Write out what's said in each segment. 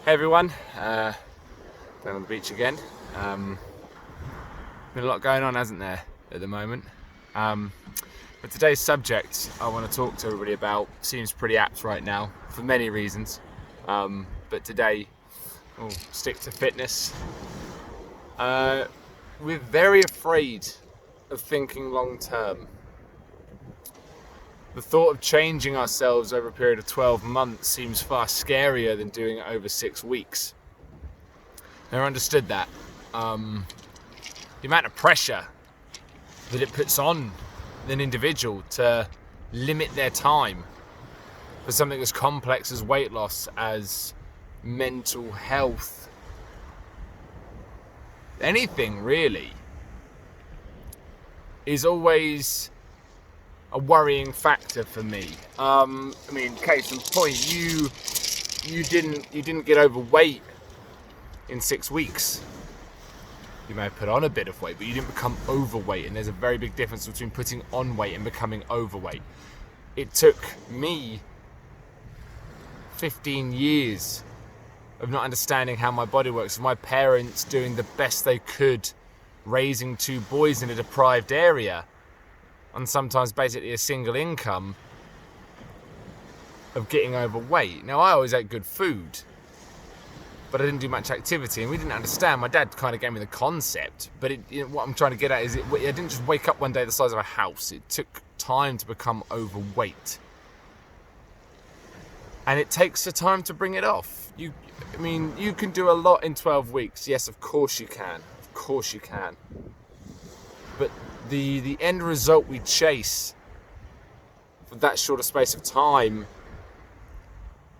Hey everyone, down on the beach again. Been a lot going on, hasn't there, at the moment? But today's subject I want to talk to everybody about seems pretty apt right now for many reasons. But today we'll stick to fitness. We're very afraid of thinking long term. The thought of changing ourselves over a period of 12 months seems far scarier than doing it over 6 weeks. Never understood that. The amount of pressure that it puts on an individual to limit their time for something as complex as weight loss, as mental health, anything really, is always a worrying factor for me. Case in point, you didn't get overweight in 6 weeks. You may have put on a bit of weight, but you didn't become overweight, and there's a very big difference between putting on weight and becoming overweight. It took me 15 years of not understanding how my body works, of my parents doing the best they could, raising 2 boys in a deprived area, on sometimes basically a single income, of getting overweight. Now, I always ate good food, but I didn't do much activity, and we didn't understand. My dad kind of gave me the concept, but what I'm trying to get at is I didn't just wake up one day the size of a house. It took time to become overweight, and it takes the time to bring it off. You can do a lot in 12 weeks. Yes, of course you can. Of course you can. But the end result we chase for that short a space of time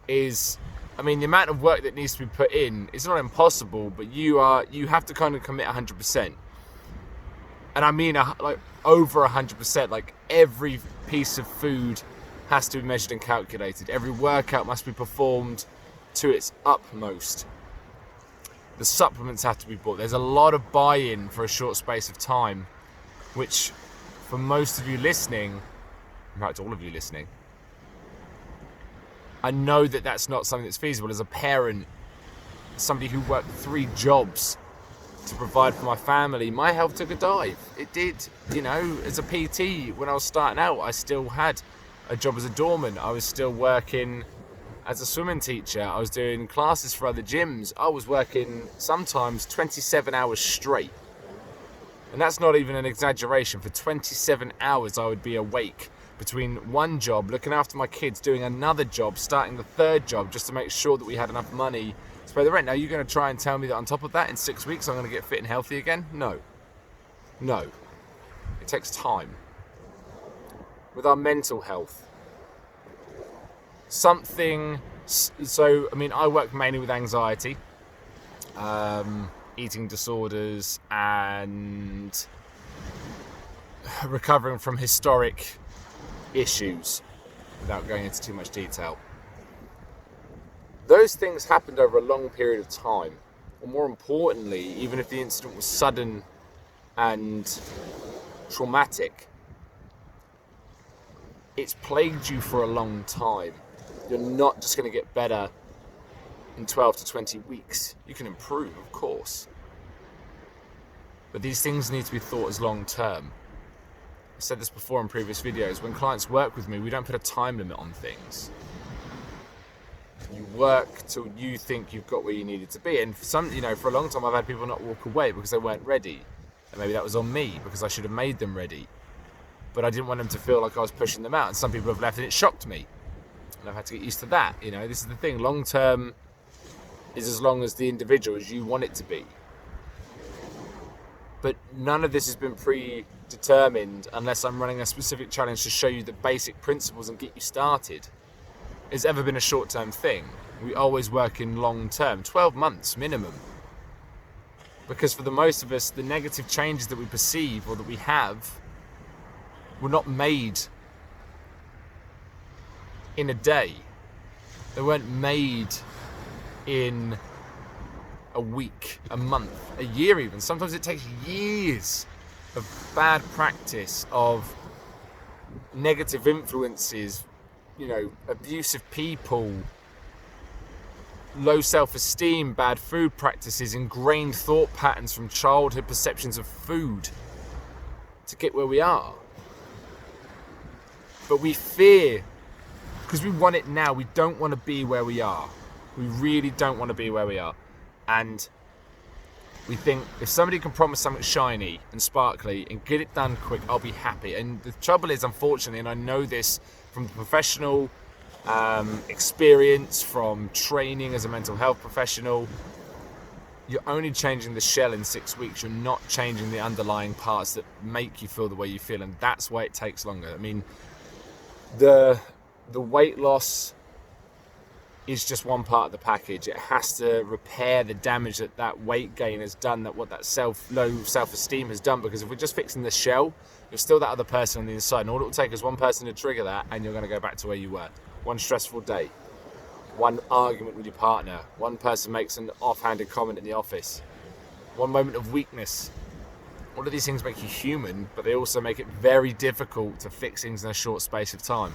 is, the amount of work that needs to be put in, it's not impossible, but you have to kind of commit 100%. And I mean, like, over 100%. Like, every piece of food has to be measured and calculated. Every workout must be performed to its utmost. The supplements have to be bought. There's a lot of buy-in for a short space of time, which, for most of you listening, in fact all of you listening, I know that that's not something that's feasible. As a parent, somebody who worked 3 jobs to provide for my family, my health took a dive. It did. As a PT, when I was starting out, I still had a job as a doorman. I was still working as a swimming teacher. I was doing classes for other gyms. I was working sometimes 27 hours straight. And that's not even an exaggeration. For 27 hours I would be awake between one job, looking after my kids, doing another job, starting the 3rd job, just to make sure that we had enough money to pay the rent. Now, you're going to try and tell me that on top of that, in 6 weeks, I'm going to get fit and healthy again? No. It takes time. With our mental health, I work mainly with anxiety, eating disorders, and recovering from historic issues, without going into too much detail. Those things happened over a long period of time, or more importantly, even if the incident was sudden and traumatic, it's plagued you for a long time. You're not just going to get better in 12 to 20 weeks. You can improve, of course, but these things need to be thought as long term. I've said this before in previous videos. When clients work with me, we don't put a time limit on things. You work till you think you've got where you needed to be. And for a long time, I've had people not walk away because they weren't ready. And maybe that was on me, because I should have made them ready. But I didn't want them to feel like I was pushing them out. And some people have left and it shocked me. And I've had to get used to that. This is the thing. Long term is as long as the individual as you want it to be. But none of this has been predetermined unless I'm running a specific challenge to show you the basic principles and get you started. It's ever been a short-term thing. We always work in long-term, 12 months minimum. Because for the most of us, the negative changes that we perceive or that we have were not made in a day. They weren't made in a week, a month, a year even. Sometimes it takes years of bad practice, of negative influences, abusive people, low self-esteem, bad food practices, ingrained thought patterns from childhood perceptions of food to get where we are. But we fear, because we want it now, we don't want to be where we are. We really don't want to be where we are. And we think if somebody can promise something shiny and sparkly and get it done quick, I'll be happy. And the trouble is, unfortunately, and I know this from the professional experience, from training as a mental health professional, you're only changing the shell in 6 weeks. You're not changing the underlying parts that make you feel the way you feel, and that's why it takes longer. I mean, the weight loss is just one part of the package. It has to repair the damage that weight gain has done, that what that low self-esteem has done. Because if we're just fixing the shell, you're still that other person on the inside, and all it will take is one person to trigger that, and you're going to go back to where you were. One stressful day, one argument with your partner, one person makes an offhanded comment in the office, one moment of weakness. All of these things make you human, but they also make it very difficult to fix things in a short space of time.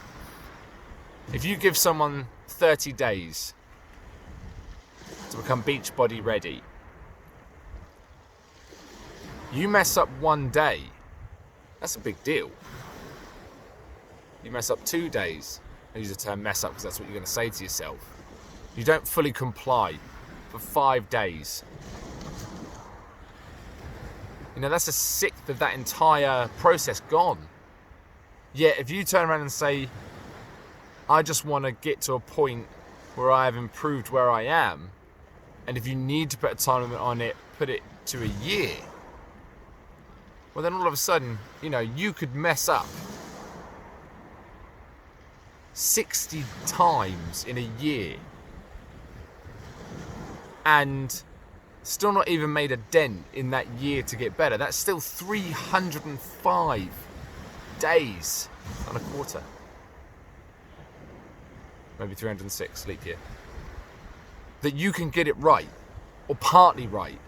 If you give someone 30 days to become Beachbody ready, you mess up one day, that's a big deal. You mess up 2 days, I use the term mess up because that's what you're going to say to yourself. You don't fully comply for 5 days. You know, that's a sixth of that entire process gone. Yet if you turn around and say, I just want to get to a point where I have improved where I am, and if you need to put a time limit on it, put it to a year, well then all of a sudden, you know, you could mess up 60 times in a year and still not even made a dent in that year to get better. That's still 305 days and a quarter. Maybe 306 leap year. That you can get it right, or partly right.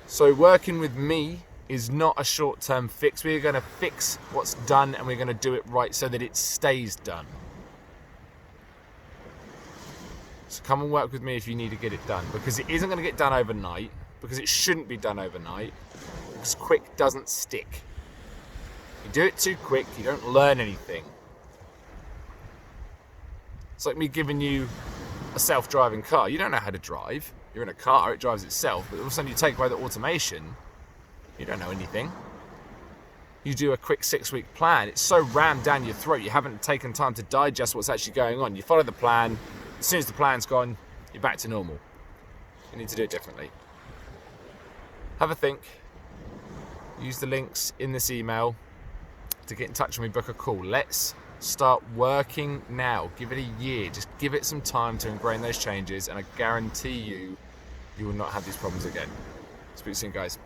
So working with me is not a short-term fix. We're going to fix what's done, and we're going to do it right so that it stays done. So come and work with me if you need to get it done, because it isn't going to get done overnight, because it shouldn't be done overnight, because quick doesn't stick. You do it too quick, you don't learn anything. It's like me giving you a self-driving car. You don't know how to drive. You're in a car, it drives itself, but all of a sudden you take away the automation, you don't know anything. You do a quick 6-week plan, it's so rammed down your throat, you haven't taken time to digest what's actually going on. You follow the plan, as soon as the plan's gone, you're back to normal. You need to do it differently. Have a think. Use the links in this email to get in touch with me, book a call. Let's start working now. Give it a year. Just give it some time to ingrain those changes, and I guarantee you, you will not have these problems again. Speak soon, guys.